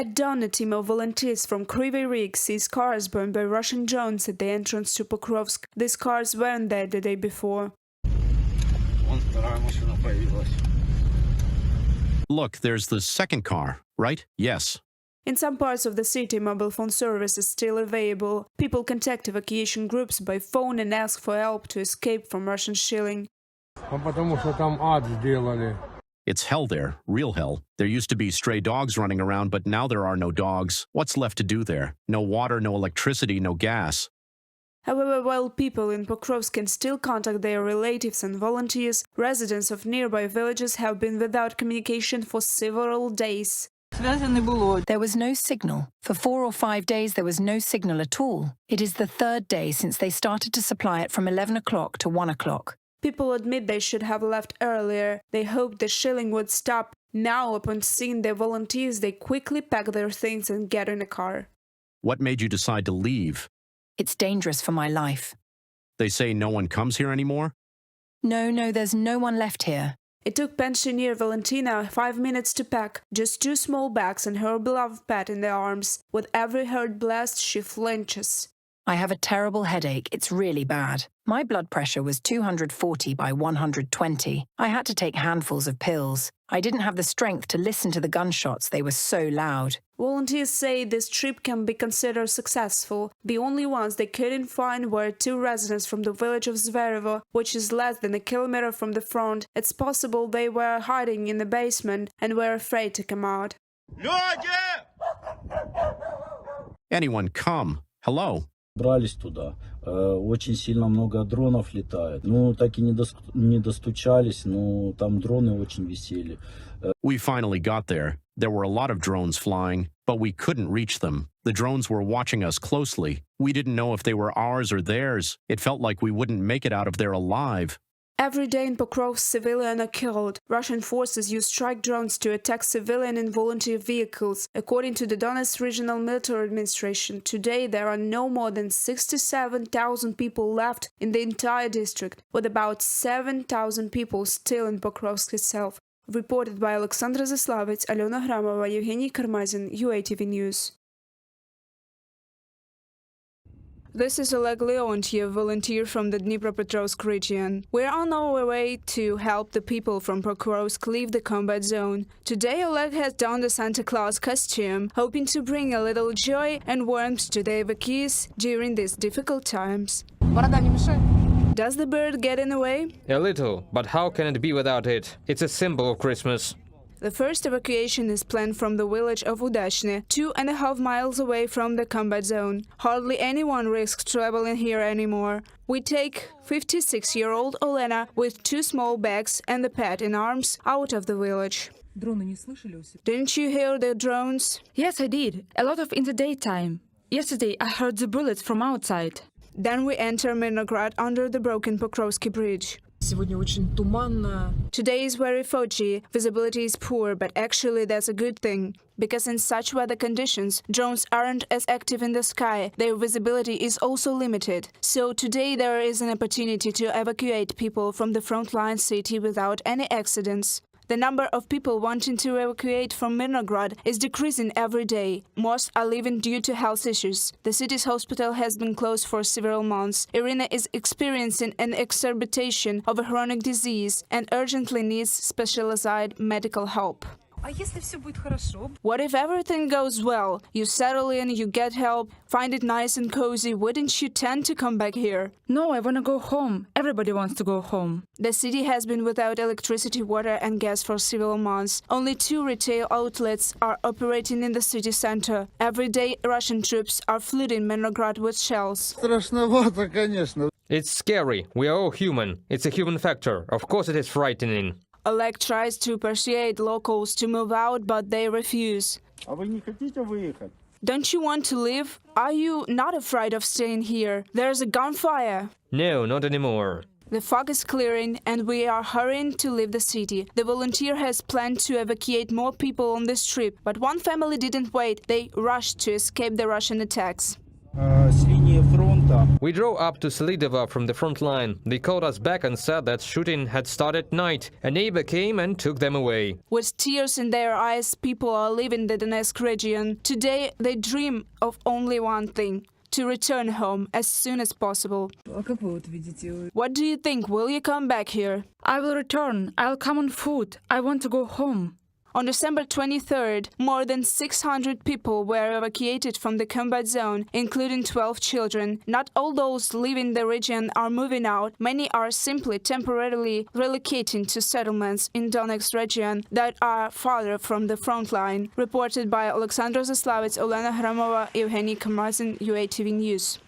At Donetsk, a team of volunteers from Kryvyi Rih sees cars burned by Russian drones at the entrance to Pokrovsk. These cars weren't there the day before. Look, there's the second car, right? Yes. In some parts of the city, mobile phone service is still available. People contact evacuation groups by phone and ask for help to escape from Russian shelling. It's hell there, real hell. There used to be stray dogs running around, but now there are no dogs. What's left to do there? No water, no electricity, no gas. However, while people in Pokrovsk can still contact their relatives and volunteers, residents of nearby villages have been without communication for several days. There was no signal. For 4 or 5 days there was no signal at all. It is the third day since they started to supply it from 11 o'clock to 1 o'clock. People admit they should have left earlier. They hoped the shelling would stop. Now, upon seeing the volunteers, they quickly pack their things and get in a car. What made you decide to leave? It's dangerous for my life. They say no one comes here anymore? No, there's no one left here. It took pensioner Valentina 5 minutes to pack, just 2 small bags and her beloved pet in their arms. With every hard blast, she flinches. I have a terrible headache. It's really bad. My blood pressure was 240 by 120. I had to take handfuls of pills. I didn't have the strength to listen to the gunshots. They were so loud. Volunteers say this trip can be considered successful. The only ones they couldn't find were 2 residents from the village of Zverevo, which is less than a kilometer from the front. It's possible they were hiding in the basement and were afraid to come out. Anyone come. Hello. Брались туда. Очень сильно много дронов летает. Ну, так и не достучались, но там дроны очень висели. We finally got there. There were a lot of drones flying, but we couldn't reach them. The drones were watching us closely. We didn't know if they were ours or theirs. It felt like we wouldn't make it out of there alive. Every day in Pokrovsk, civilians are killed. Russian forces use strike drones to attack civilian and volunteer vehicles. According to the Donetsk Regional Military Administration, today there are no more than 67,000 people left in the entire district, with about 7,000 people still in Pokrovsk itself. Reported by Alexandra Zaslavets, Alena Gramova, Evgeny Karmazin, UATV News. This is Oleg Leontiev, volunteer from the Dnipropetrovsk region. We're on our way to help the people from Pokrovsk leave the combat zone. Today Oleg has donned the Santa Claus costume, hoping to bring a little joy and warmth to the evacuees during these difficult times. Does the bird get in the way? A little, but how can it be without it? It's a symbol of Christmas. The first evacuation is planned from the village of Udachne, 2.5 miles away from the combat zone. Hardly anyone risks traveling here anymore. We take 56-year-old Olena with 2 small bags and the pet in arms out of the village. Didn't you hear the drones? Yes, I did. A lot of in the daytime. Yesterday I heard the bullets from outside. Then we enter Myrnohrad under the broken Pokrovsky bridge. Today is very foggy, visibility is poor, but actually that's a good thing. Because in such weather conditions, drones aren't as active in the sky, their visibility is also limited. So today there is an opportunity to evacuate people from the frontline city without any accidents. The number of people wanting to evacuate from Myrnohrad is decreasing every day. Most are leaving due to health issues. The city's hospital has been closed for several months. Irina is experiencing an exacerbation of a chronic disease and urgently needs specialized medical help. What if everything goes well? You settle in, you get help, find it nice and cozy. Wouldn't you tend to come back here? No, I want to go home. Everybody wants to go home. The city has been without electricity, water and gas for several months. Only 2 retail outlets are operating in the city center. Every day, Russian troops are flooding Myrnohrad with shells. It's scary. We are all human. It's a human factor. Of course it is frightening. Oleg tries to persuade locals to move out, but they refuse. Don't you want to leave? Are you not afraid of staying here? There's a gunfire. No, not anymore. The fog is clearing and we are hurrying to leave the city. The volunteer has planned to evacuate more people on this trip, but one family didn't wait. They rushed to escape the Russian attacks. С линии фронта We drove up to Selidova from the front line. They called us back and said that shooting had started at night. A neighbor came and took them away. With tears in their eyes, people are leaving the Donetsk region. Today, they dream of only one thing: to return home as soon as possible. What do you think? Will you come back here? I will return. I'll come on foot. I want to go home. On December 23rd, more than 600 people were evacuated from the combat zone, including 12 children. Not all those living the region are moving out. Many are simply temporarily relocating to settlements in Donetsk region that are farther from the front line. Reported by Alexandra Zaslavets, Olena Hramova, Evgeny Kamazin, UATV News.